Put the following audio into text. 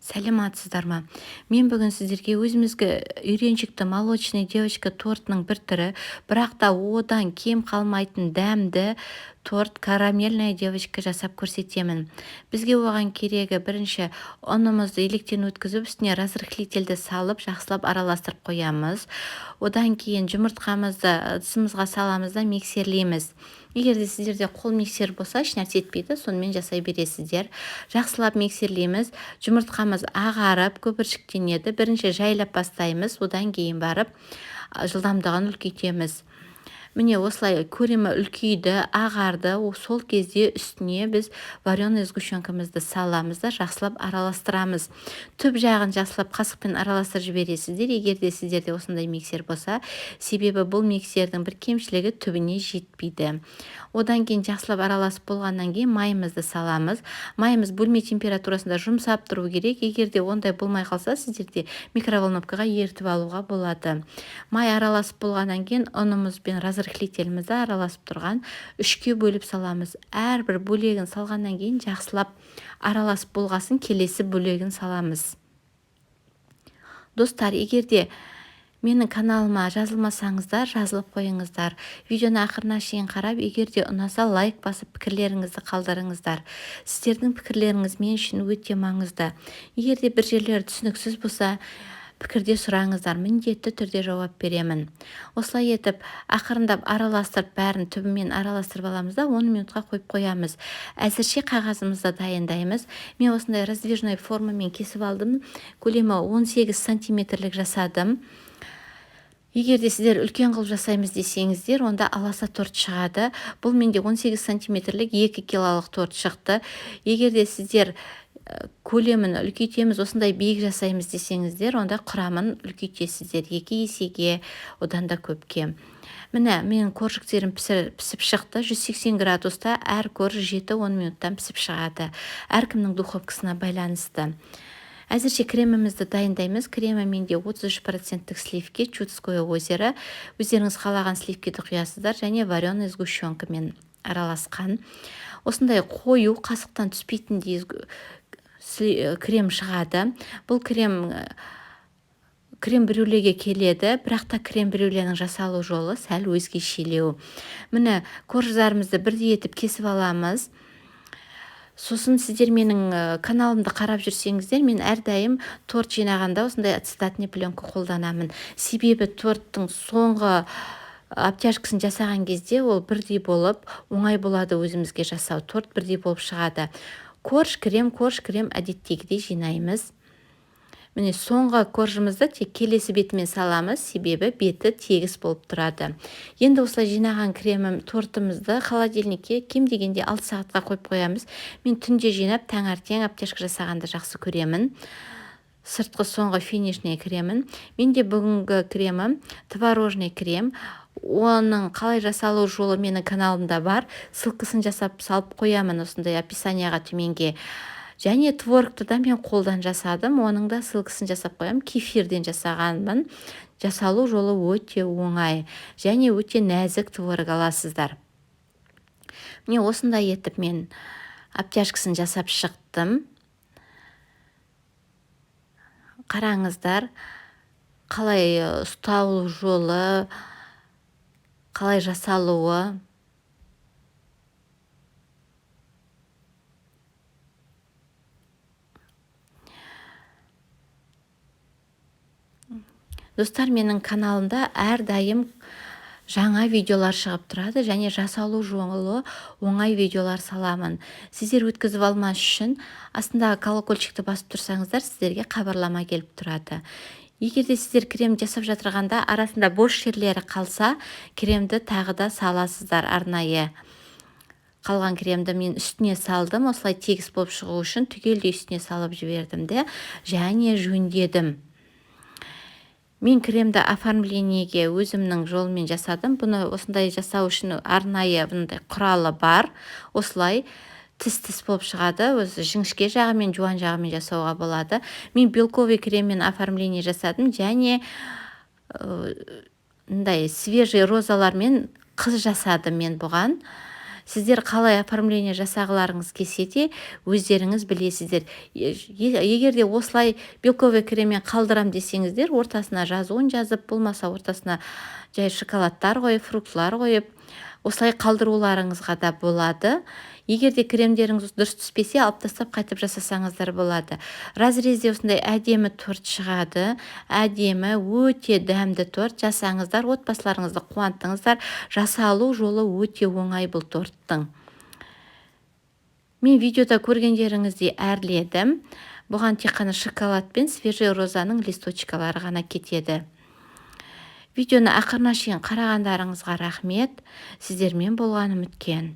Сәлематсыздар ма? Мен бүгін сіздерге өзімізге үйреншікті молочный девочка тортының бір түрі, бірақ та одан кем қалмайтын дәмді торт карамельная девочка жасап көрсетемін. Бізге оған керегі бірінші ұнымызды електен өткізіп, үстіне разрыхлительді салып, жақсылап араластырып қоямыз. Одан кейін жұмыртқамызды ыдысымызға саламыз да миксерлейміз. Егер де сіздерде қол миксер болса, ешнәрсе етпейді, сонымен жасай бересіздер. Жақсылап миксерлейміз. Жұмыртқамыз ағарып, көпіршіктенеді. Бірінші жайлап бастаймыз, одан кейін барып жылдамдығын үлкейтеміз. Міне осылай көремі үлкейді, ағарды. Сол кезде үстіне біз вареный сгущенкамызды саламыз да жақсылап араластырамыз. Түп жағын жақсылап қасықпен араластырып жібересіздер, егер де сіздерде осындай миксер болса. Себебі бұл миксердің бір кемшілігі түбіне жетпейді. Одан кейін жақсылап араласып болғаннан кейін майымызды саламыз. Майымыз бөлме температурасында жұмсап тұру керек. Егер де ондай болмай қалса, сіздерде микроволновкаға ертіп алуға болады. Май араласып болғаннан кейін ұнымыз бен разрыхлителімізді араласып тұрған үшке бөліп саламыз. Әрбір бөлегін салғаннан кейін жақсылап араласып болғасын келесі бөлегін саламыз. Достар, егер де менің каналыма жазылмасаңыздар, жазылып қойыңыздар. Видеоны ақырына шейін қарап, егер де ұнаса лайк басып пікірлеріңізді қалдырыңыздар. Сіздердің пікірлеріңіз мен үшін өте маңызды. Егер де бір жерлері түсініксіз болса, пікірде сұраңыздар, міндетті түрде жауап беремін. Осылай етіп, ақырындап араластырып, бәрін түбімен араластырып аламыз да 10 минутқа қойып қоямыз. Әзірше қағазымызды дайындаймыз. Мен осындай раздвижной формамен кесіп алдым. Көлемі 18 сантиметрлік жасадым. Егер де сіздер үлкен қылып жасаймыз десеңіздер, онда аласа торт шығады. Бұл менде 18 сантиметрлік 2 килолық торт шықты. Егер де сіздер көлемін үлкейтеміз, осындай биік жасаймыз десеңіздер, онда құрамын үлкейтесіздер 2 есеге, одан да көпке. Міне, менің коржіктерім пісіп шықты. 180 градуста әр корж 7-10 минуттан пісіп шығады. Әркімнің духовкасына байланысты. Әзірше кремімізді дайындаймыз. Кремі менде 33% сливки, Чудское озеро. Өздеріңіз қалаған сливкиді құясыздар, және вареный сгущенкамен араласқан. Осындай қою, қасықтан түспейтіндей крем шығады. Бұл крем брюлеге келеді, бірақ та крем брюленің жасалу жолы сәл өзгешелеу. Міне, корждарымызды бірдей етіп кесіп аламыз. Сосын сіздер менің каналымды қарап жүрсеңіздер, мен әрдайым торт жинағанда осындай ацетатный пленка қолданамын. Себебі торттың соңғы обтяжкасын жасаған кезде ол бірдей болып, оңай болады өзімізге жасау. Торт бірдей болып шығады. Корж, крем әдеттегідей жинаймыз. Міне, соңғы коржымызды тек келесі бетімен саламыз, себебі беті тегіс болып тұрады. Енді осылай жинаған кремім тортымызды холодильникке кем дегенде 6 сағатқа қойып қоямыз. Мен түнде жинап, таңертең обтяжка жасағанды жақсы көремін. Сыртқы соңғы финишный кремін. Менде бүгінгі кремім творожный крем. Оның қалай жасалу жолы менің каналымда бар. Ссылкасын жасап салып қоямын осындай описанияға төменге. Және творогты да мен қолдан жасадым, оның да ссылкасын жасап қоям. Кефирден жасағанмын. Жасалу жолы өте оңай, және өте нәзік творог аласыздар. Міне осындай етіп мен обтяжкасын жасап шықтым. Қараңыздар, қалай ұсталу жолы, қалай жасалуы. Достар, менің каналымда әрдайым жаңа видеолар шығып тұрады, және жасалу жолы оңай видеолар саламын. Сіздер өткізіп алмас үшін астындағы колокольчикті басып тұрсаңыздар, сіздерге хабарлама келіп тұрады. Егер де сіздер крем жасап жатырғанда арасында бос жерлері қалса, кремді тағы да саласыздар арнайы. Қалған кремді мен үстіне салдым, осылай тегіс болып шығу үшін түгелдей үстіне салып жібердім де, және жөндедім. Мен кремді оформлениеге өзімнің жолымен жасадым. Бұны осындай жасау үшін арнайы бұндай құралы бар. Осылай тіс болып шығады. Өзі жіңішке жағы мен жуан жағымен жасауға болады. Мен белковый креммен оформление жасадым, және свежий розалармен қыз жасадым мен бұған. Сіздер қалай оформление жасағыларыңыз келсе де өздеріңіз білесіздер. Егер де осылай белковый креммен қалдырам десеңіздер, ортасына жазуын жазып, болмаса ортасына жай шоколадтар қойып, фруктылар қойып, осылай қалдыруларыңызға да болады. Егер де кремдеріңіз дұрыс түспесе, алып тастап қайтып жасасаңыздар болады. Разрезде осындай әдемі торт шығады. Әдемі, өте дәмді торт жасаңыздар, отбасыларыңызды қуантыңыздар. Жасалу жолы өте оңай бұл торттың. Мен видеода көргендеріңіздей әрледім. Бұған тек қана шоколад пен свежий розаның листочкалары ғана кетеді. Видеоны ақырына шейін қарағандарыңызға рахмет. Сіздермен болғаным өткен.